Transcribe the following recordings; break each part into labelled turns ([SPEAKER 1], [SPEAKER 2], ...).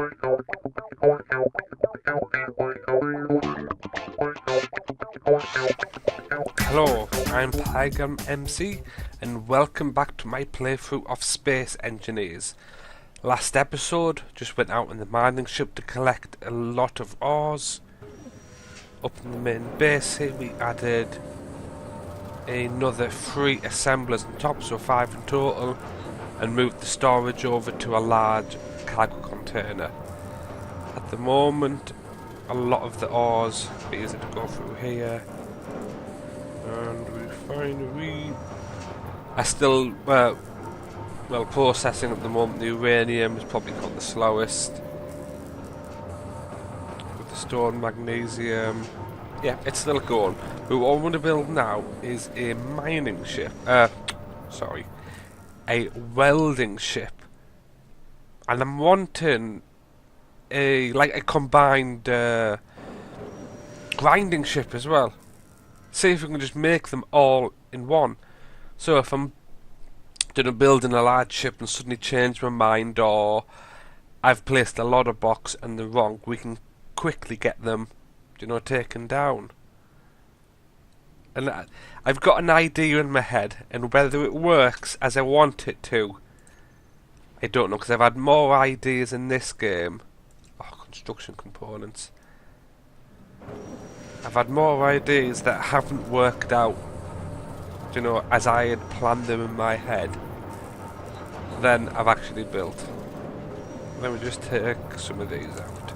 [SPEAKER 1] Hello, I'm Pygam MC, and welcome back to my playthrough of Space Engineers. Last episode, just went out in the mining ship to collect a lot of ores. Up in the main base here we added another 3 assemblers on top, so 5 in total, and moved the storage over to a large cargo container. At the moment, a lot of the ores are easy to go through here. And refinery. I still, well, processing at the moment. The uranium is probably got the slowest. With the stone, magnesium. Yeah, it's still going. But what I want to build now is a mining ship. Sorry. A welding ship. And I'm wanting a combined grinding ship as well. See if we can just make them all in one. So if I'm building a large ship and suddenly change my mind, or I've placed a lot of blocks and they're wrong, we can quickly get them, taken down. And I've got an idea in my head, and whether it works as I want it to, I don't know, because I've had more ideas in this game. Oh, construction components. I've had more ideas that haven't worked out, as I had planned them in my head, than I've actually built. Let me just take some of these out.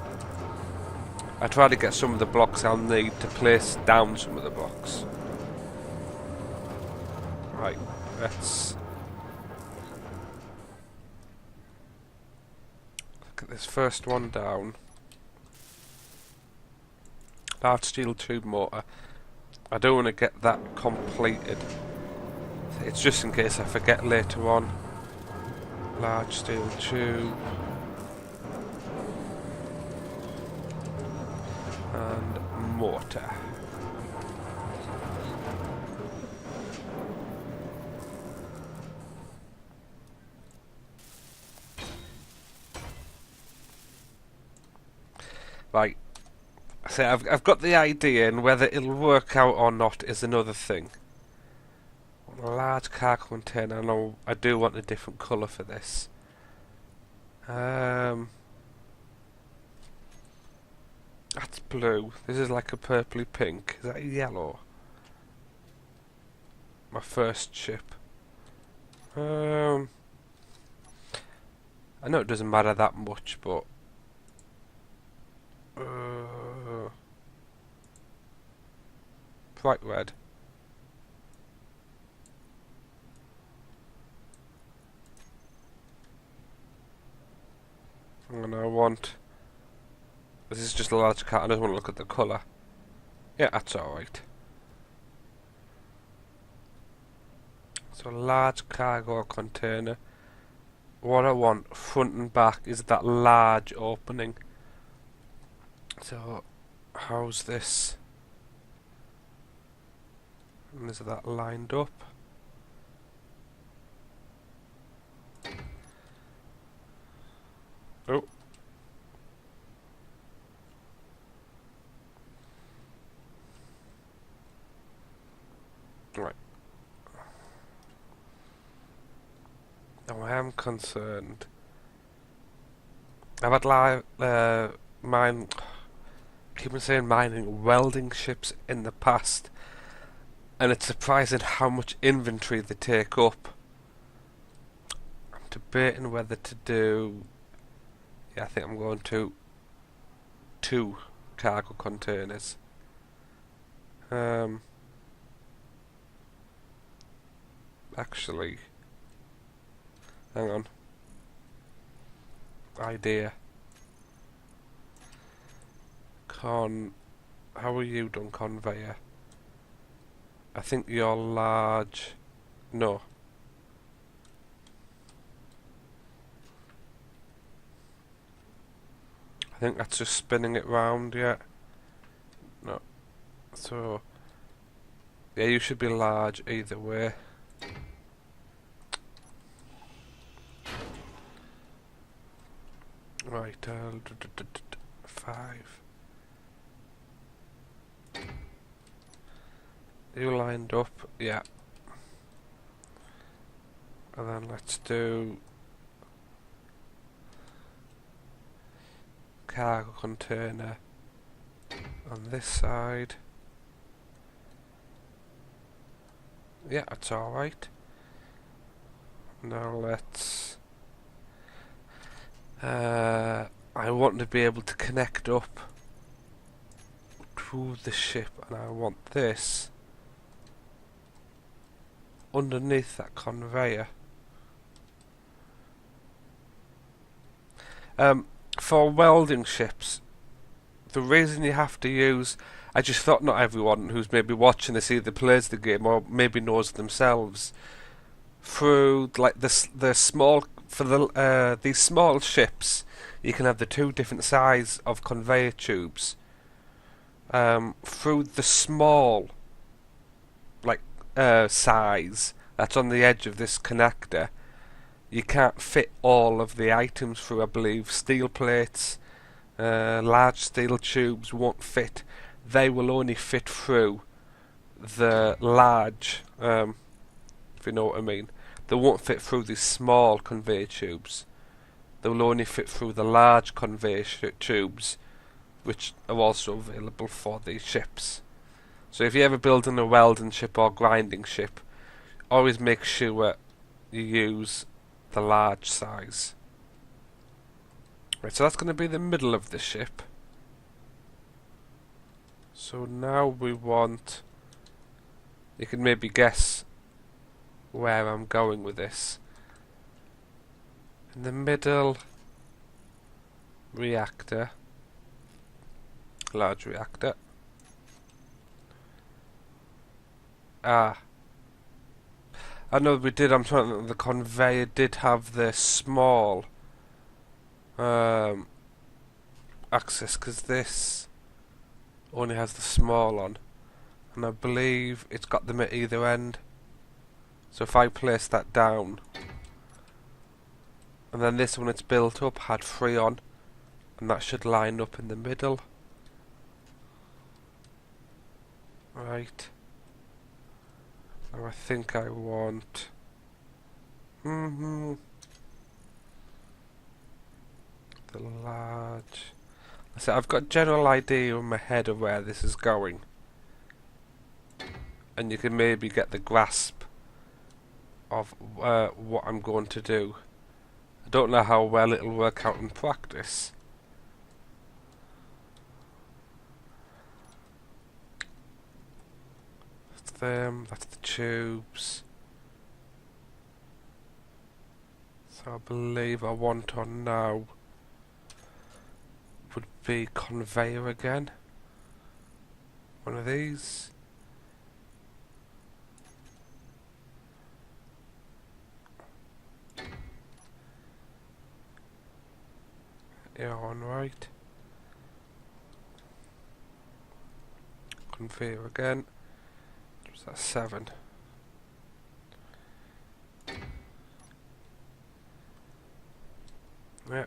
[SPEAKER 1] I try to get some of the blocks I'll need to place down some of the blocks. Right, let's look at this first one down. Large steel tube motor. I don't want to get that completed. It's just in case I forget later on. Large steel tube. And mortar. Right. So I've got the idea, and whether it'll work out or not is another thing. A large cargo container. I do want a different colour for this. That's blue. This is like a purpley pink. Is that yellow? My first ship. I know it doesn't matter that much, but bright red. And I want... This is just a large cat, I just want to look at the colour. Yeah, that's alright. So large cargo container. What I want front and back is that large opening. So how's this? And is that lined up? Oh. Right. Now I am concerned. I've had keep on saying mining, welding ships in the past, and it's surprising how much inventory they take up. I'm debating whether to do... Yeah, I think I'm going to 2 cargo containers. Actually, hang on. Idea. How are you done, conveyor? I think you're large. No. I think that's just spinning it round, yeah. No. So, yeah, you should be large either way. Right, 5. You lined up, yeah. And then let's do cargo container on this side. Yeah, that's alright. Now let's... I want to be able to connect up to the ship, and I want this underneath that conveyor. For welding ships, the reason you have to use... I just thought not everyone who's maybe watching this either plays the game or maybe knows themselves. Through like the small... For these small ships, you can have the two different size of conveyor tubes. Through the small size that's on the edge of this connector, you can't fit all of the items through. I believe steel plates, large steel tubes won't fit. They will only fit through the large, if you know what I mean. They won't fit through these small conveyor tubes. They will only fit through the large conveyor tubes, which are also available for these ships. So if you're ever building a welding ship or grinding ship, always make sure you use the large size. Right, so that's going to be the middle of the ship. So now we want... You can maybe guess where I'm going with this. In the middle, reactor, large reactor. I know we did, I'm trying to think, the conveyor did have the small axis, because this only has the small on, and I believe it's got them at either end. So if I place that down, and then this when it's built up had 3 on, and that should line up in the middle. Right. Now I think I want... the large... So I've got a general idea in my head of where this is going. And you can maybe get the grasp of what I'm going to do. I don't know how well it'll work out in practice. That's them, that's the tubes. So I believe I want on now would be conveyor again. One of these. Yeah, on right. Conveyor again. Was that 7? Yeah.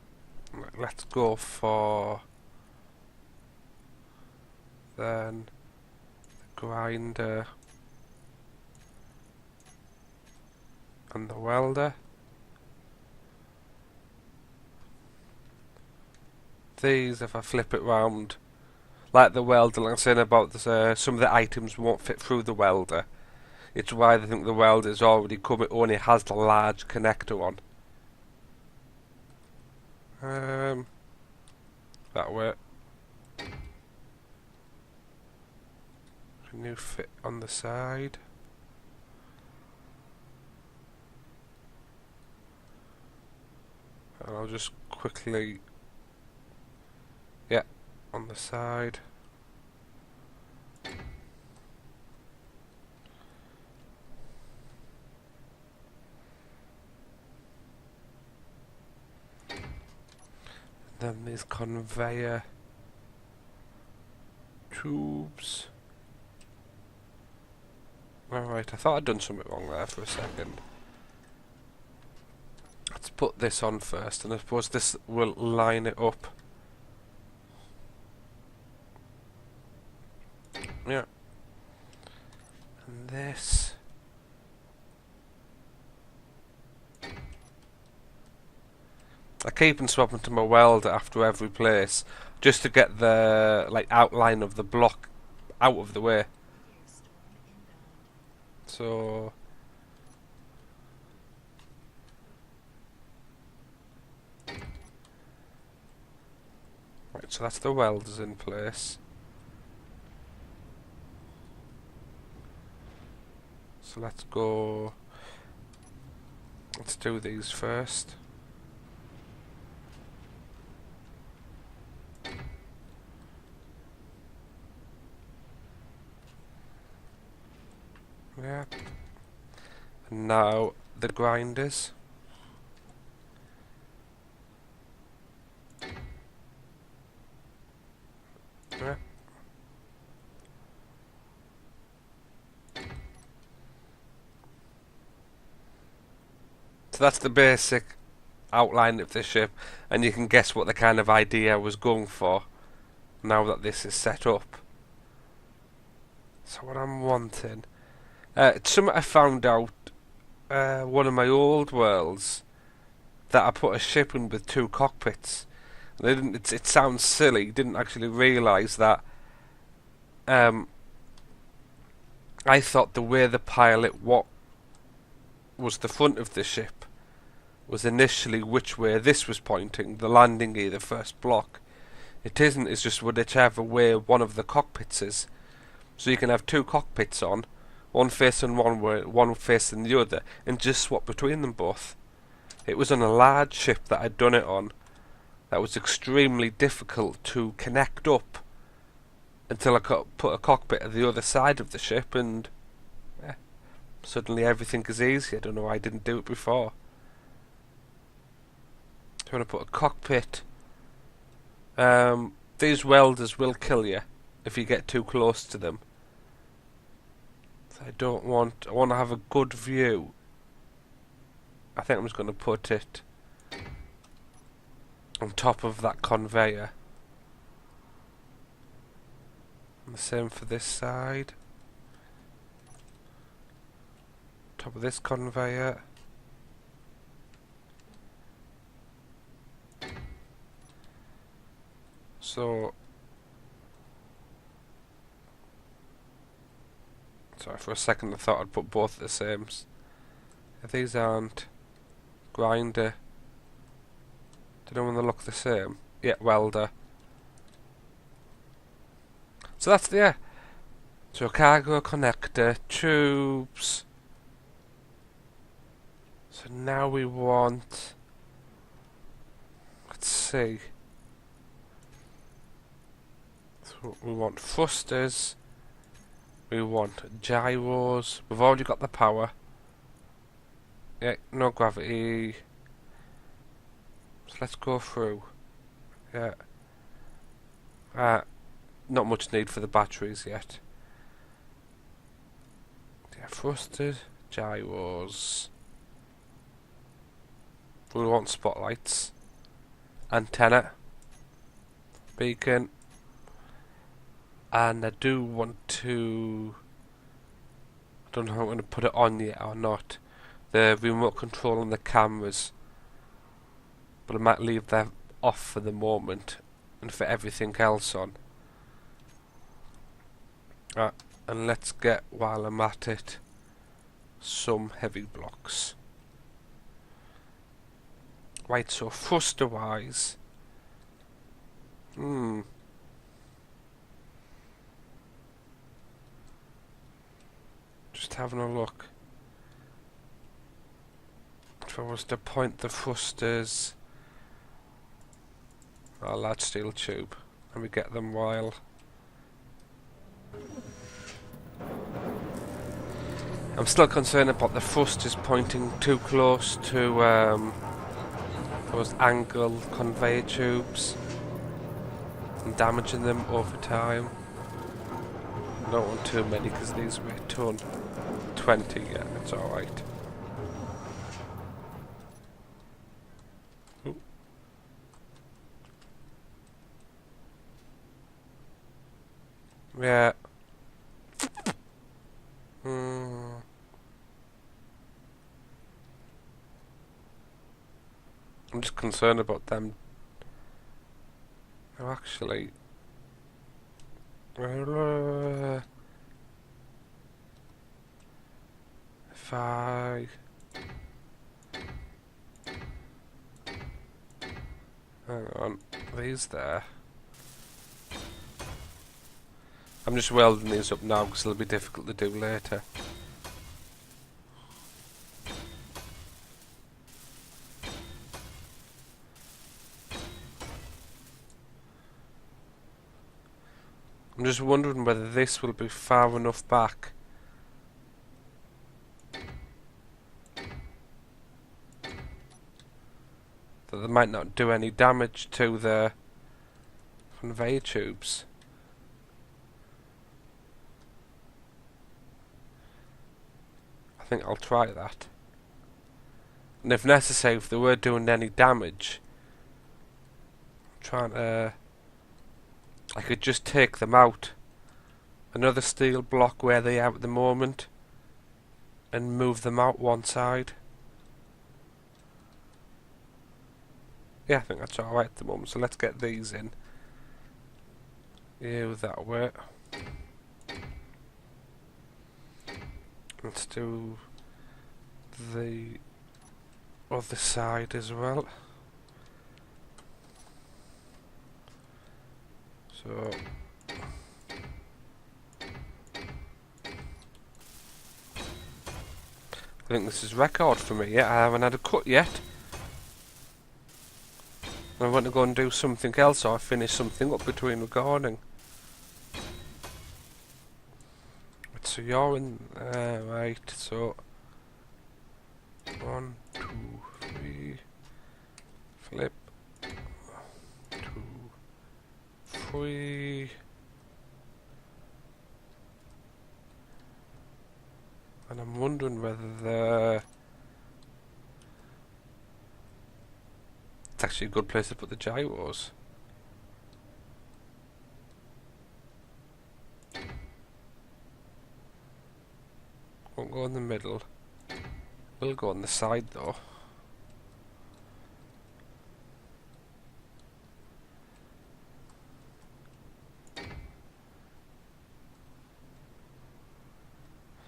[SPEAKER 1] Let's go for then the grinder and the welder. These, if I flip it round, like the welder, like I was saying about this, some of the items won't fit through the welder. It's why they think the welder is already come, it only has the large connector on. That way. Can you fit on the side? And I'll just quickly... Yeah, on the side. Then these conveyor tubes. Alright, I thought I'd done something wrong there for a second. Let's put this on first, and I suppose this will line it up. Yeah. And this. I keep on swapping to my welder after every place, just to get the outline of the block out of the way. So right, so that's the welders in place. So let's go. Let's do these first. Yeah. And now the grinders. Yeah. So that's the basic outline of the ship, and you can guess what the kind of idea I was going for now that this is set up. So what I'm wanting, it's something I found out one of my old worlds, that I put a ship in with 2 cockpits. They didn't, it sounds silly, didn't actually realise that I thought the way the pilot what was the front of the ship was initially which way this was pointing, the landing gear, the first block. It isn't, it's just whichever way one of the cockpits is. So you can have 2 cockpits on, one facing one way, one facing the other, and just swap between them both. It was on a large ship that I'd done it on that was extremely difficult to connect up until I put a cockpit at the other side of the ship, and suddenly everything is easy. I don't know why I didn't do it before. So I'm going to put a cockpit. These welders will kill you if you get too close to them. So I want to have a good view. I think I'm just going to put it on top of that conveyor. And the same for this side. Top of this conveyor. So, sorry, for a second I thought I'd put both the same. If these aren't grinder, do you know when they look the same? Yeah, welder. So that's the so cargo connector, tubes. So now we want, let's see. So we want thrusters. We want gyros. We've already got the power. Yeah, no gravity. So let's go through. Yeah. Not much need for the batteries yet. Yeah, thrusters, gyros. We want spotlights. Antenna. Beacon. And I do want to, I don't know if I'm going to put it on yet or not, the remote control on the cameras, but I might leave them off for the moment and for everything else on. And let's get, while I'm at it, some heavy blocks. Right, so thruster wise, just having a look. If I was to point the thrusters, a large steel tube, and we get them while. I'm still concerned about the thrusters pointing too close to those angle conveyor tubes and damaging them over time. I don't want too many because these weigh a ton. 20, yeah, it's alright. Yeah. Hmm. I'm just concerned about them. Oh, actually. If I... Hang on. These there. I'm just welding these up now because they'll be difficult to do later. I'm just wondering whether this will be far enough back that they might not do any damage to the conveyor tubes. I think I'll try that. And if necessary, if they were doing any damage, I'm trying to... I could just take them out. Another steel block where they are at the moment, and move them out one side. Yeah, I think that's alright at the moment, so let's get these in. Yeah, that way. Let's do the other side as well. So I think this is record for me. Yeah, I haven't had a cut yet. I want to go and do something else, or finish something up between recording. So you're in right, so 1, 2, 3, flip, 2, 3, and I'm wondering whether it's actually a good place to put the gyros. Won't go in the middle. Will go on the side though.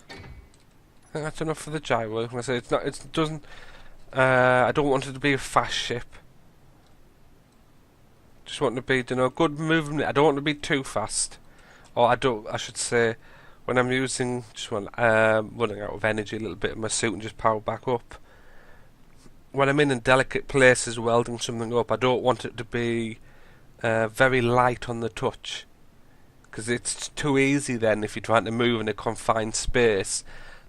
[SPEAKER 1] I think that's enough for the gyro. Like I say, it's not. It doesn't. I don't want it to be a fast ship. Just want it to be, you know, good movement. I don't want it to be too fast. Or I should say, when I'm using, just when running out of energy a little bit in my suit and just power back up. When I'm in delicate places welding something up, I don't want it to be very light on the touch, because it's too easy then if you're trying to move in a confined space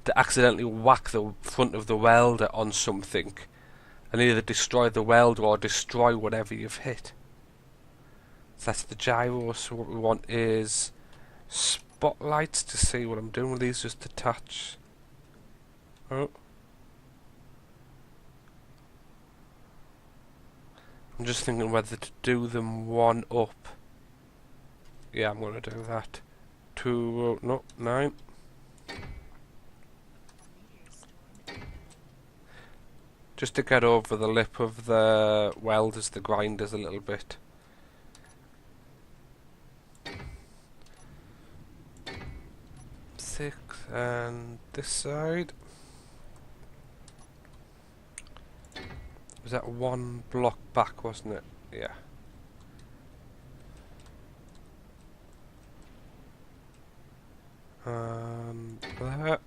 [SPEAKER 1] to accidentally whack the front of the welder on something and either destroy the welder or destroy whatever you've hit. So that's the gyro. So what we want is spotlights to see what I'm doing with these. Just attach. Oh. I'm just thinking whether to do them one up. Yeah, I'm going to do that. 2, no, 9. Just to get over the lip of the welders, the grinders a little bit. Six, and this side. Was that one block back, wasn't it? Yeah. And that.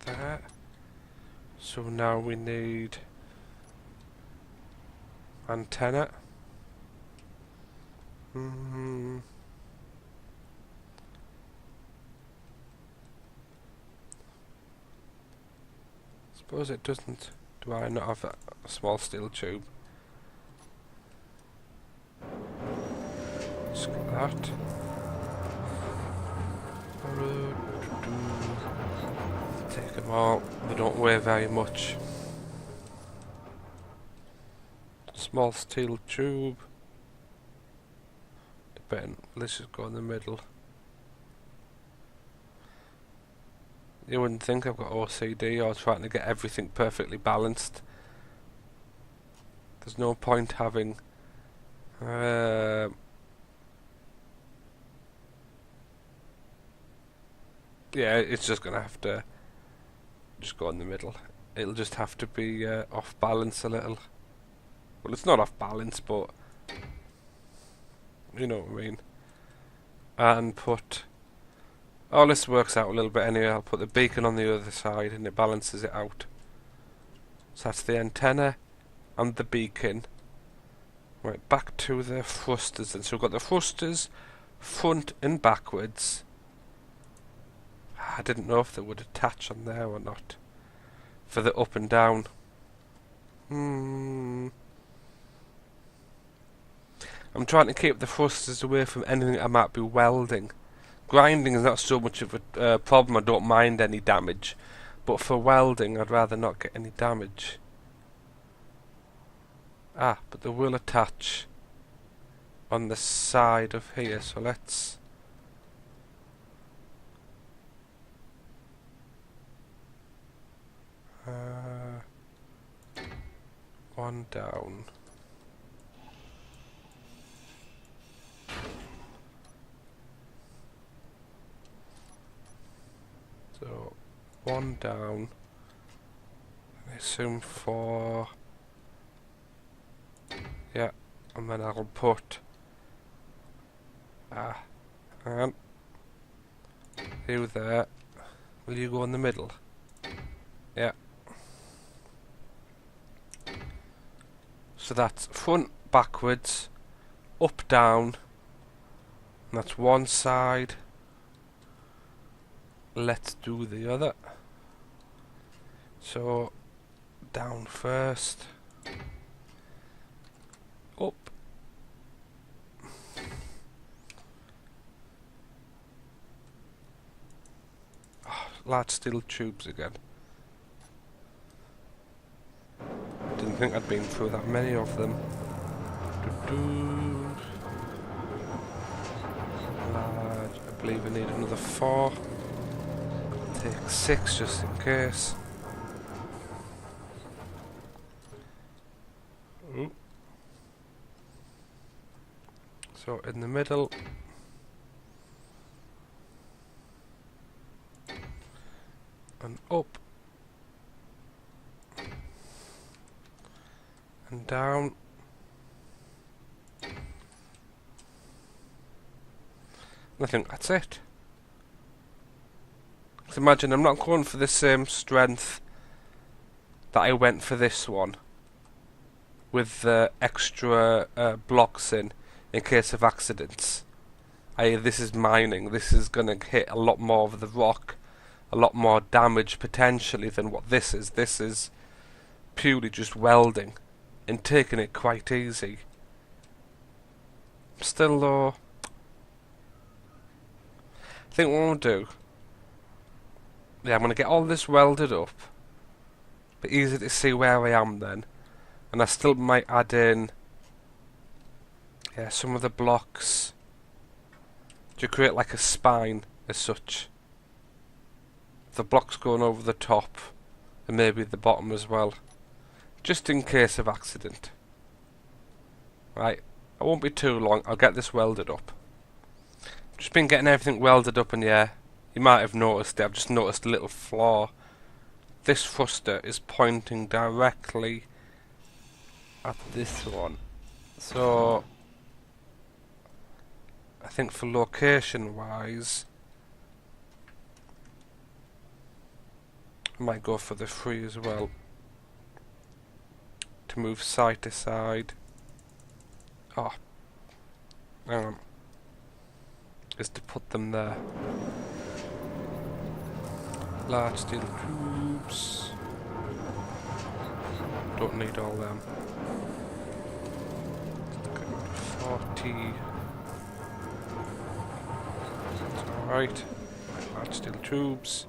[SPEAKER 1] That. So now we need antenna. Suppose it doesn't. Do I not have a small steel tube? Just get that. Take them all. They don't weigh very much. Small steel tube. Let's just go in the middle. You wouldn't think I've got OCD or trying to get everything perfectly balanced. There's no point having yeah, it's just gonna have to just go in the middle. It'll just have to be off balance a little. Well, it's not off balance, but you know what I mean. And put... oh, this works out a little bit anyway. I'll put the beacon on the other side and it balances it out. So that's the antenna and the beacon. Right, back to the thrusters then. So we've got the thrusters front and backwards. I didn't know if they would attach on there or not. For the up and down. I'm trying to keep the thrusters away from anything I might be welding. Grinding is not so much of a problem, I don't mind any damage. But for welding, I'd rather not get any damage. Ah, but they will attach on the side of here, so let's... one down. So, one down. I assume four. Yeah, and then I'll put... hang on. You there. Will you go in the middle? Yeah. So that's front, backwards, up, down. And that's one side. Let's do the other. So, down first. Up. Oh, large steel tubes again. Didn't think I'd been through that many of them. Large. I believe I need another 4. Take 6 just in case. Ooh. So in the middle. And up. And down. I think that's it. So imagine I'm not going for the same strength that I went for this one, with the extra blocks in case of accidents. This is mining. This is going to hit a lot more of the rock, a lot more damage potentially than what this is. This is purely just welding and taking it quite easy. Still though, I think what I'm going to do, yeah, I'm going to get all this welded up, but easy to see where I am then, and I still might add in, yeah, some of the blocks to create like a spine as such. The blocks going over the top and maybe the bottom as well, just in case of accident. Right, I won't be too long, I'll get this welded up. Just been getting everything welded up, and yeah, you might have noticed it, I've just noticed a little flaw. This thruster is pointing directly at this one. So I think for location wise, I might go for the 3 as well, to move side to side. Oh, hang on. Is to put them there. Large steel tubes. Don't need all them. 40. That's alright. Large steel tubes.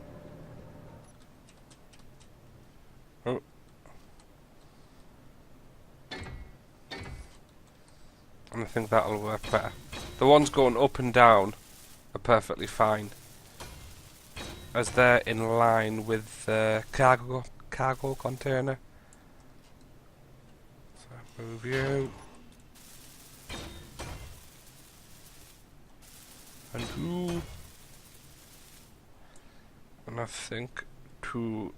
[SPEAKER 1] Oh. I think that'll work better. The ones going up and down are perfectly fine, as they're in line with the cargo container. So move you. And you. And I think to...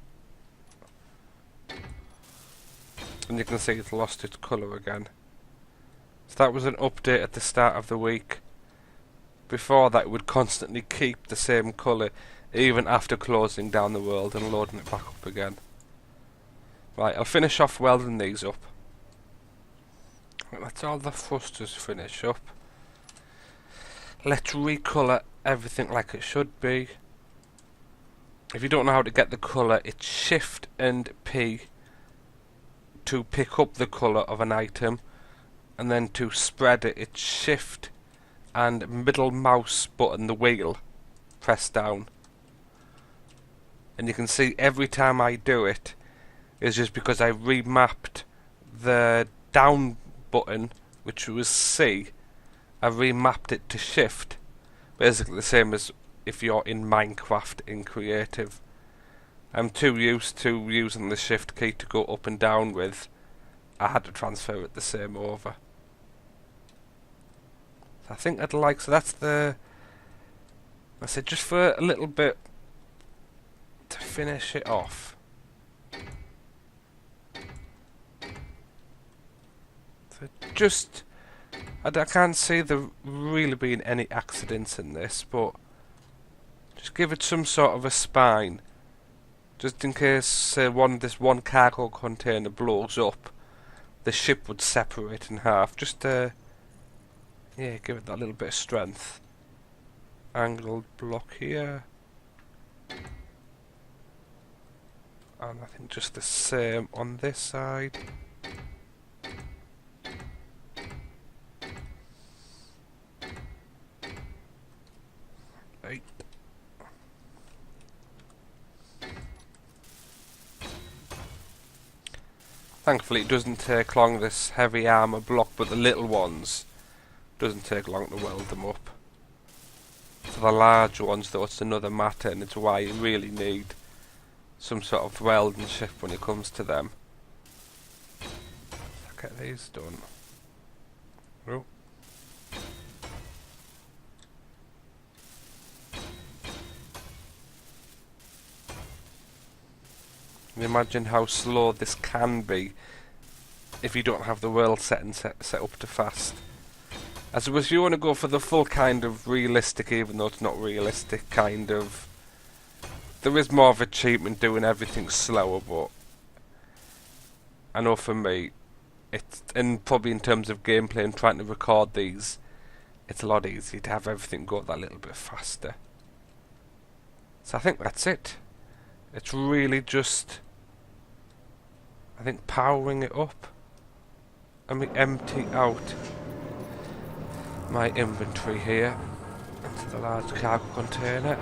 [SPEAKER 1] And you can see it's lost its colour again. So that was an update at the start of the week. Before that, it would constantly keep the same colour even after closing down the world and loading it back up again. Right, I'll finish off welding these up. That's all the thrusters finish up. Let's recolour everything like it should be. If you don't know how to get the colour, it's Shift and P to pick up the colour of an item, and then to spread it, it's Shift and middle mouse button, the wheel, press down. And you can see every time I do it is just because I remapped the down button, which was C, I remapped it to Shift. Basically the same as if you're in Minecraft in creative. I'm too used to using the Shift key to go up and down with. I had to transfer it the same over. I think I'd like, so that's the, I said just for a little bit to finish it off. So just, I can't see there really being any accidents in this, but just give it some sort of a spine, just in case this one cargo container blows up, the ship would separate in half. Just to, yeah, give it that little bit of strength. Angled block here, and I think just the same on this side. Right. Thankfully it doesn't take long, this heavy armour block, but the little ones doesn't take long to weld them up. For the large ones though, it's another matter, and it's why you really need some sort of welding ship when it comes to them. Let's get these done. Oh. Imagine how slow this can be if you don't have the world set up to fast. I suppose you want to go for the full kind of realistic, even though it's not realistic, kind of. There is more of achievement doing everything slower, but I know for me, it's, and probably in terms of gameplay and trying to record these, it's a lot easier to have everything go that little bit faster. So I think that's it. It's really just, I think, powering it up. Let me empty out my inventory here into the large cargo container.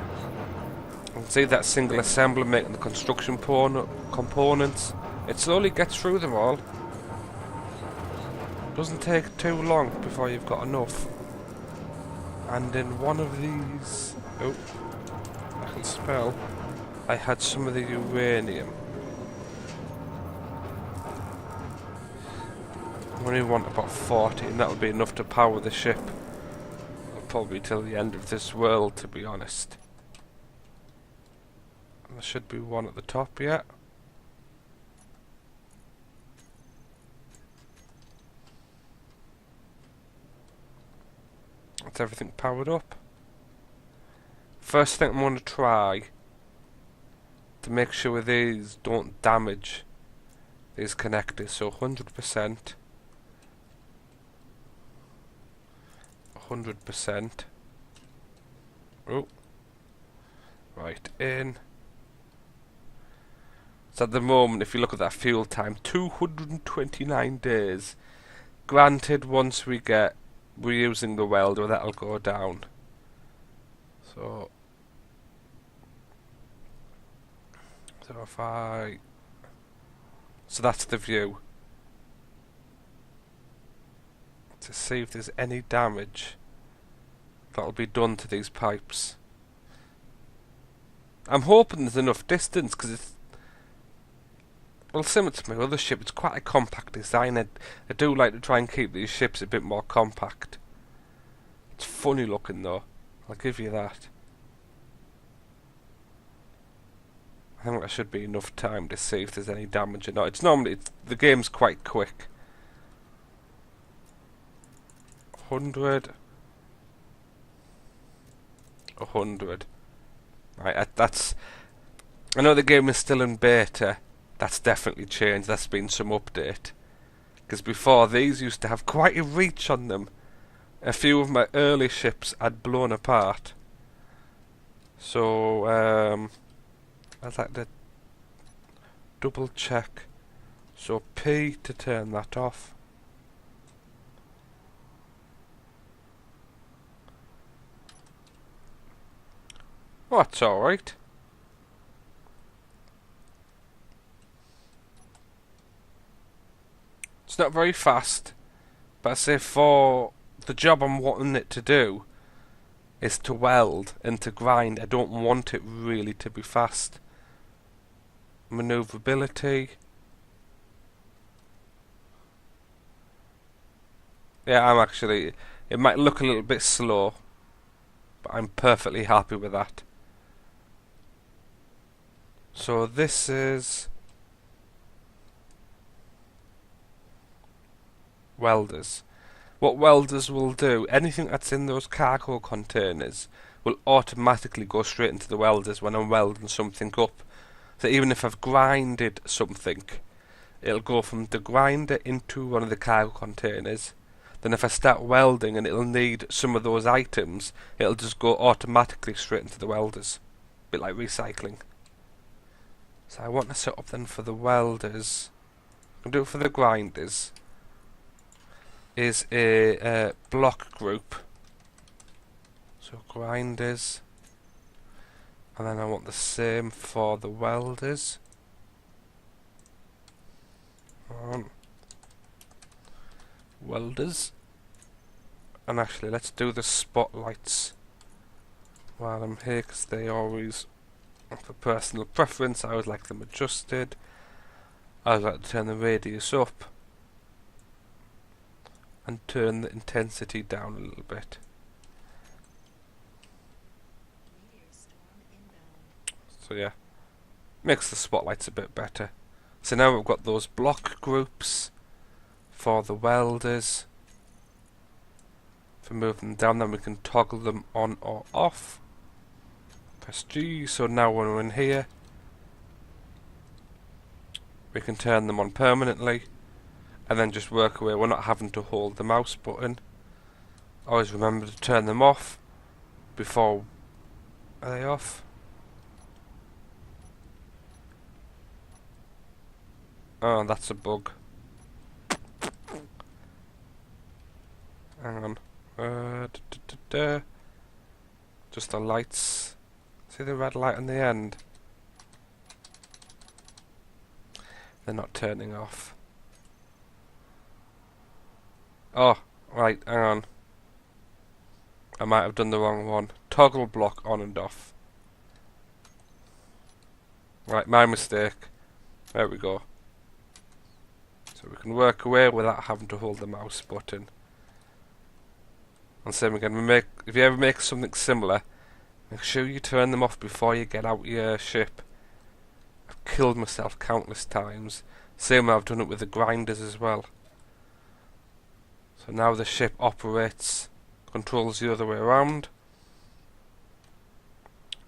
[SPEAKER 1] You can see that single assembler making the construction components. It slowly gets through them all. Doesn't take too long before you've got enough. And in one of these, oh, I can spell, I had some of the uranium. I only want about 40, and that'll be enough to power the ship. Probably till the end of this world, to be honest. And there should be one at the top yet. That's everything powered up. First thing I'm going to try to make sure these don't damage these connectors, so 100%. 100%. Oh, right in. So at the moment, if you look at that fuel time, 229 days. Granted, once we're using the welder, that'll go down. So if so that's the view. to see if there's any damage that'll be done to these pipes. I'm hoping there's enough distance, because it's, well, similar to my other ship, it's quite a compact design. I do like to try and keep these ships a bit more compact. It's funny looking though, I'll give you that. I think that should be enough time to see if there's any damage or not. It's normally, the game's quite quick. 100. 100. Right, that's... I know the game is still in beta. That's definitely changed. That's been some update. Because before, these used to have quite a reach on them. A few of my early ships had blown apart. So, I'd like to double check. So P to turn that off. Oh, that's alright. It's not very fast, but I say for the job I'm wanting it to do is to weld and to grind. I don't want it really to be fast. Maneuverability. Yeah, I'm actually... It might look a little bit slow, but I'm perfectly happy with that. So this is... welders. What welders will do, anything that's in those cargo containers will automatically go straight into the welders when I'm welding something up. So even if I've grinded something, it'll go from the grinder into one of the cargo containers. Then if I start welding and it'll need some of those items, it'll just go automatically straight into the welders. A bit like recycling. So I want to set up then for the welders. I'll do it for the grinders. Is a block group. So grinders. And then I want the same for the welders. Welders. And actually, let's do the spotlights while I'm here, because they always, for personal preference, I always like them adjusted. I always like to turn the radius up and turn the intensity down a little bit. So yeah, makes the spotlights a bit better. So now we've got those block groups for the welders. For moving them down, then we can toggle them on or off. Press G, so now when we're in here, we can turn them on permanently, and then just work away. We're not having to hold the mouse button. Always remember to turn them off before... Are they off? Oh, that's a bug. Hang on. Just the lights. See the red light on the end? They're not turning off. Oh, right, hang on. I might have done the wrong one. Toggle block on and off. Right, my mistake. There we go. So we can work away without having to hold the mouse button. And same again, if you ever make something similar, make sure you turn them off before you get out your ship. I've killed myself countless times. Same way I've done it with the grinders as well. So now the ship operates, controls the other way around.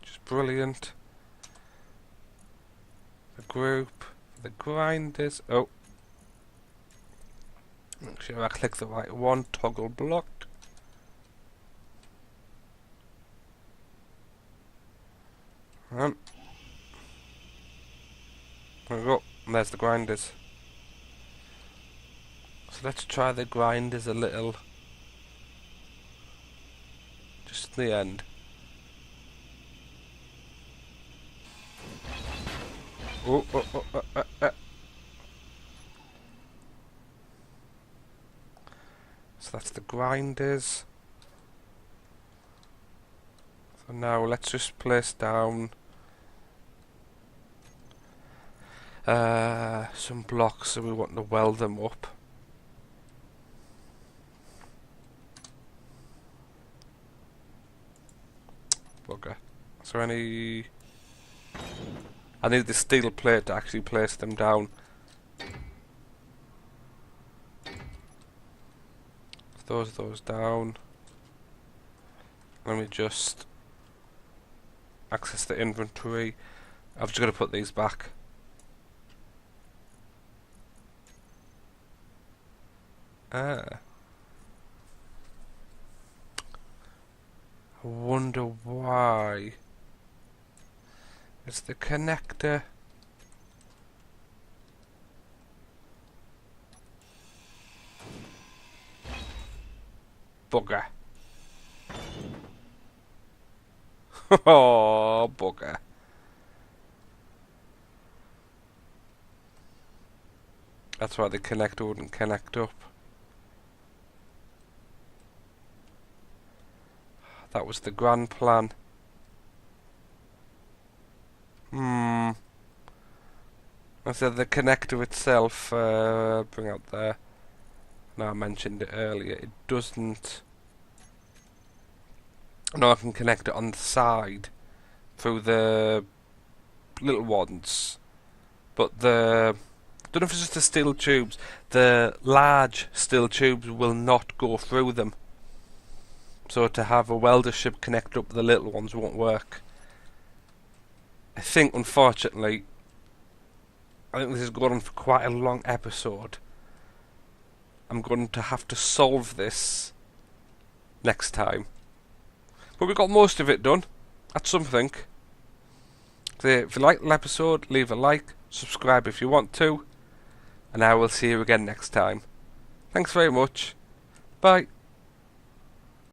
[SPEAKER 1] Which is brilliant. The group, the grinders, oh. Make sure I click the right one, toggle block. There we go, and there's the grinders. So let's try the grinders a little. Just in the end. So that's the grinders. So now let's just place down some blocks, so we want to weld them up. Bugger. Is there any... I need the steel plate to actually place them down. Those down. Let me just access the inventory. I've just got to put these back. I wonder why. It's the connector. Bugger. Oh, bugger. That's why the connector wouldn't connect up. That was the grand plan. I said the connector itself, bring out there. No, I mentioned it earlier. It doesn't... No, I can connect it on the side through the little ones. But the... I don't know if it's just the steel tubes. The large steel tubes will not go through them. So to have a welder ship connect up the little ones won't work. I think, unfortunately, I think this has gone on for quite a long episode. I'm going to have to solve this next time. But we got most of it done. That's something. So if you like the episode, leave a like, subscribe if you want to, and I will see you again next time. Thanks very much. Bye.